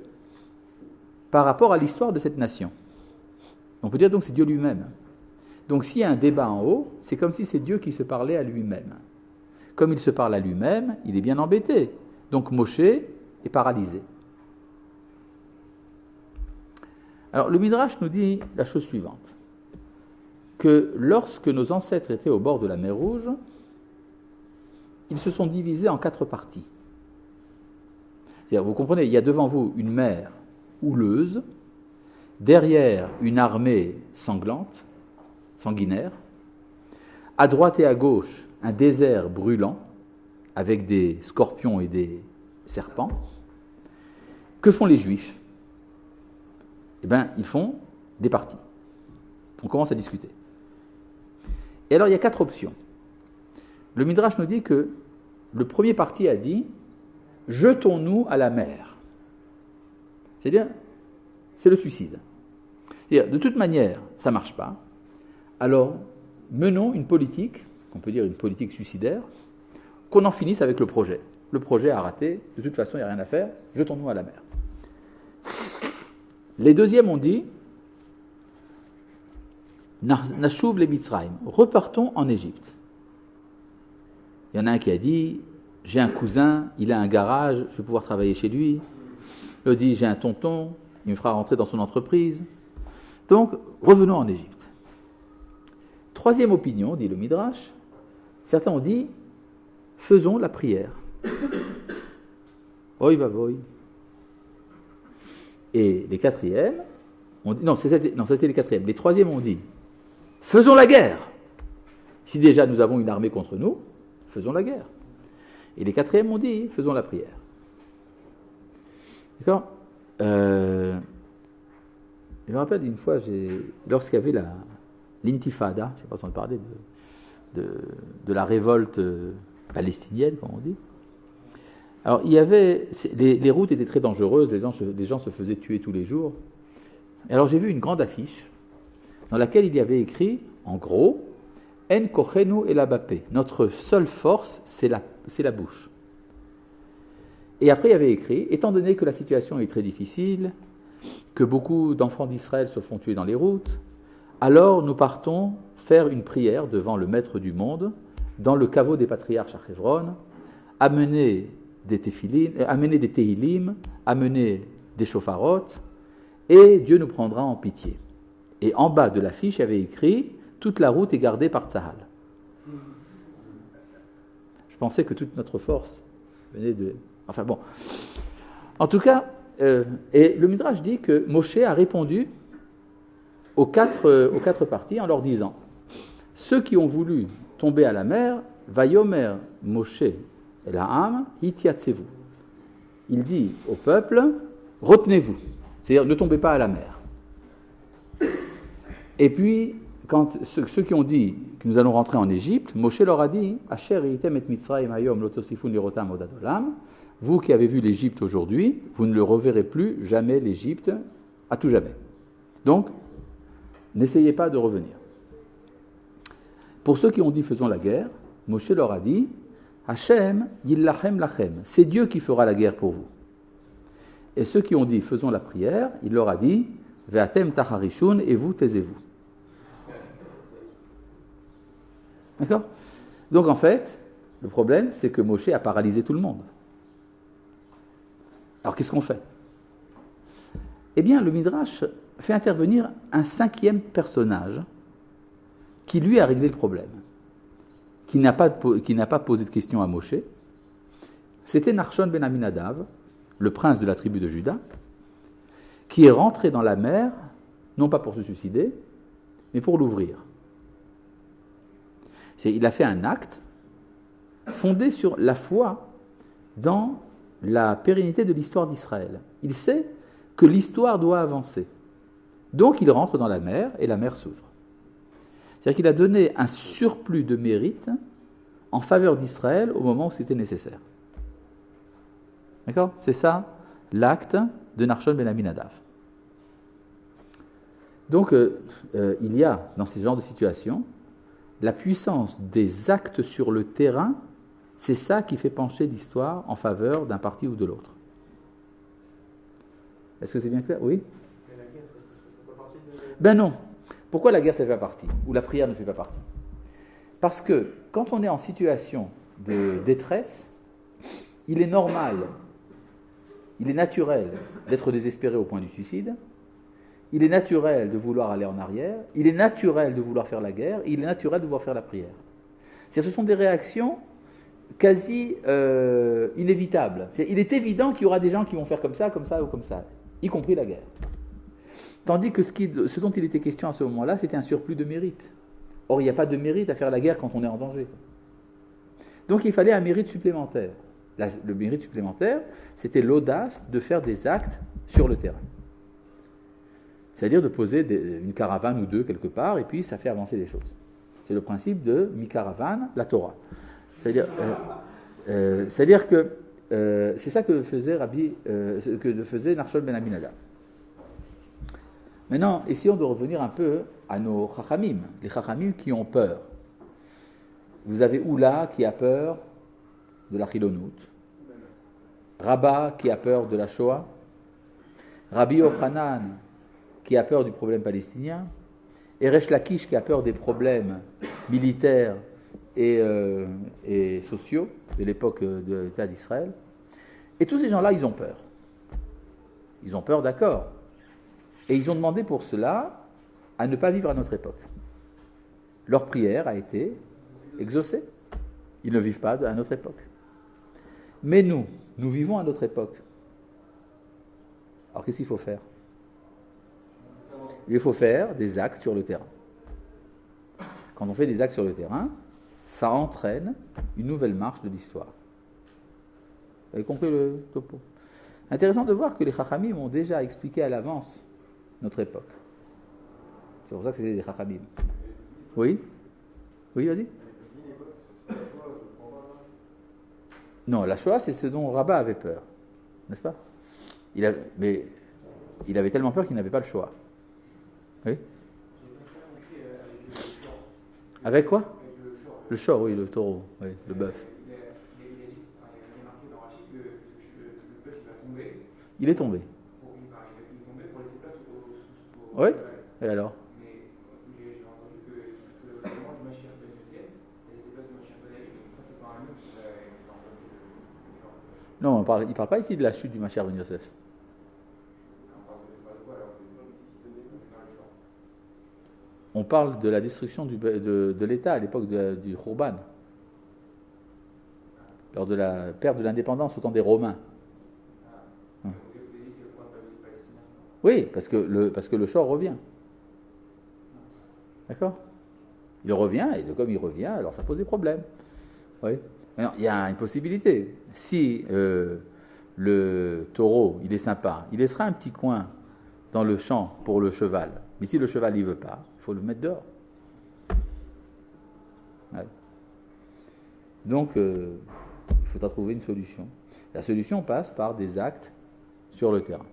par rapport à l'histoire de cette nation. On peut dire donc que c'est Dieu lui-même. Donc s'il y a un débat en haut, c'est comme si c'est Dieu qui se parlait à lui-même. Comme il se parle à lui-même, il est bien embêté. Donc Moshe est paralysé. Alors le Midrash nous dit la chose suivante, que lorsque nos ancêtres étaient au bord de la mer Rouge, ils se sont divisés en 4 parties. C'est-à-dire, vous comprenez, il y a devant vous une mer houleuse, derrière une armée sanglante, sanguinaire, à droite et à gauche un désert brûlant, avec des scorpions et des serpents. Que font les Juifs? Eh bien, ils font des partis. On commence à discuter. Et alors, il y a 4 options. Le Midrash nous dit que le premier parti a dit « Jetons-nous à la mer ». C'est-à-dire, c'est le suicide. C'est-à-dire, de toute manière, ça ne marche pas. Alors, menons une politique, on peut dire une politique suicidaire, qu'on en finisse avec le projet. Le projet a raté, de toute façon, il n'y a rien à faire, jetons-nous à la mer. Les deuxièmes ont dit Nashuv le Mitzrayim, repartons en Égypte. Il y en a un qui a dit j'ai un cousin, il a un garage, je vais pouvoir travailler chez lui. L'autre dit j'ai un tonton, il me fera rentrer dans son entreprise. Donc, revenons en Égypte. Troisième opinion, dit le Midrash, certains ont dit faisons la prière. Oi va voi. Et les quatrièmes, ont dit, ça c'était les quatrièmes. Les troisièmes ont dit faisons la guerre. Si déjà nous avons une armée contre nous, faisons la guerre. Et les quatrièmes ont dit faisons la prière. D'accord? Je me rappelle une fois, lorsqu'il y avait l'intifada, je ne sais pas si on parlait de la révolte palestinienne, comme on dit. Alors, il y avait, les routes étaient très dangereuses, les gens se faisaient tuer tous les jours. Et alors, j'ai vu une grande affiche dans laquelle il y avait écrit, en gros, En kochenu elabapé. Notre seule force, c'est la bouche. Et après, il y avait écrit, étant donné que la situation est très difficile, que beaucoup d'enfants d'Israël se font tuer dans les routes, alors nous partons faire une prière devant le Maître du monde, dans le caveau des patriarches à Hebron, amener des Tehilim, amener des shofarot, et Dieu nous prendra en pitié. Et en bas de l'affiche, il y avait écrit « Toute la route est gardée par Tzahal ». Je pensais que toute notre force venait de... Enfin bon. En tout cas, et le Midrash dit que Moshe a répondu aux quatre parties en leur disant « Ceux qui ont voulu tomber à la mer, Vayomer Moshe El Ha'am Hityatsevou ». Il dit au peuple « Retenez-vous », c'est-à-dire ne tombez pas à la mer. Et puis, quand ceux qui ont dit que nous allons rentrer en Égypte, Moshe leur a dit « Asher item et Mitzrayim hayom lotosifun lirotam od adolam » vous qui avez vu l'Égypte aujourd'hui, vous ne le reverrez plus jamais l'Égypte, à tout jamais. Donc, n'essayez pas de revenir. Pour ceux qui ont dit faisons la guerre, Moshe leur a dit Hashem yillachem lachem, c'est Dieu qui fera la guerre pour vous. Et ceux qui ont dit faisons la prière, il leur a dit Ve'atem taharishun, et vous taisez-vous. D'accord? Donc en fait, le problème, c'est que Moshe a paralysé tout le monde. Alors qu'est-ce qu'on fait? Eh bien, le Midrash fait intervenir un 5e personnage qui, lui, a réglé le problème, qui n'a pas posé de question à Moshe, c'était Nachshon ben Aminadav, le prince de la tribu de Juda, qui est rentré dans la mer, non pas pour se suicider, mais pour l'ouvrir. Il a fait un acte fondé sur la foi dans la pérennité de l'histoire d'Israël. Il sait que l'histoire doit avancer. Donc il rentre dans la mer et la mer s'ouvre. C'est-à-dire qu'il a donné un surplus de mérite en faveur d'Israël au moment où c'était nécessaire. D'accord ? C'est ça l'acte de Nachshon ben Aminadav. Donc il y a dans ce genre de situation la puissance des actes sur le terrain, c'est ça qui fait pencher l'histoire en faveur d'un parti ou de l'autre. Est-ce que c'est bien clair ? Oui ? Mais la guerre, ça fait pas partie de... Ben non. Pourquoi la guerre, ça ne fait pas partie ? Ou la prière ne fait pas partie ? Parce que quand on est en situation de détresse, il est normal, il est naturel d'être désespéré au point du suicide, il est naturel de vouloir aller en arrière, il est naturel de vouloir faire la guerre, il est naturel de vouloir faire la prière. C'est-à-dire, ce sont des réactions quasi inévitables. Il est évident qu'il y aura des gens qui vont faire comme ça ou comme ça, y compris la guerre. Tandis que ce dont il était question à ce moment-là, c'était un surplus de mérite. Or, il n'y a pas de mérite à faire la guerre quand on est en danger. Donc, il fallait un mérite supplémentaire. Le mérite supplémentaire, c'était l'audace de faire des actes sur le terrain. C'est-à-dire de poser une caravane ou deux quelque part, et puis ça fait avancer les choses. C'est le principe de mi-caravane, la Torah. C'est-à-dire que c'est ça que faisait Nachshon ben Aminadav. Maintenant, essayons de revenir un peu à nos chachamim, les chachamim qui ont peur. Vous avez Oula qui a peur de la Chilonout, Rabba qui a peur de la Shoah, Rabbi Yochanan qui a peur du problème palestinien, et Resh Lakish qui a peur des problèmes militaires et sociaux de l'époque de l'État d'Israël. Et tous ces gens-là, ils ont peur. Ils ont peur, d'accord. Et ils ont demandé pour cela à ne pas vivre à notre époque. Leur prière a été exaucée. Ils ne vivent pas à notre époque. Mais nous vivons à notre époque. Alors qu'est-ce qu'il faut faire ? Il faut faire des actes sur le terrain. Quand on fait des actes sur le terrain, ça entraîne une nouvelle marche de l'histoire. Vous avez compris le topo ? Intéressant de voir que les Chachamim ont déjà expliqué à l'avance notre époque. C'est pour ça que c'était des Chachamim. Oui ? Oui, vas-y. Non, la Shoah, c'est ce dont Rabbah avait peur. N'est-ce pas ? Mais il avait tellement peur qu'il n'avait pas le choix. Oui ? Avec quoi ? Le shor, oui, le taureau, oui, le bœuf. Il est tombé. Oui ? Et alors ? Non, il ne parle pas ici de la chute du Mashiach ben Yosef. On parle de la destruction de l'État à l'époque du Khurban, lors de la perte de l'indépendance au temps des Romains. Oui, parce que le shor revient. D'accord ? Il revient, et comme il revient, alors ça pose des problèmes. Oui. Alors, il y a une possibilité. Si le taureau, il est sympa, il laissera un petit coin dans le champ pour le cheval. Mais si le cheval n'y veut pas, il faut le mettre dehors. Ouais. Donc, il faudra trouver une solution. La solution passe par des actes sur le terrain.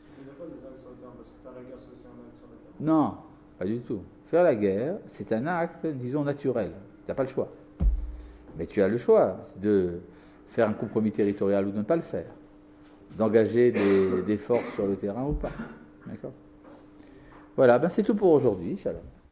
C'est pas des actes sur le terrain, parce que faire la guerre, c'est aussi un acte sur le terrain. Non, pas du tout. Faire la guerre, c'est un acte, disons, naturel. Tu n'as pas le choix. Mais tu as le choix de faire un compromis territorial ou de ne pas le faire. D'engager des forces sur le terrain ou pas. D'accord ? Voilà, c'est tout pour aujourd'hui. Shalom.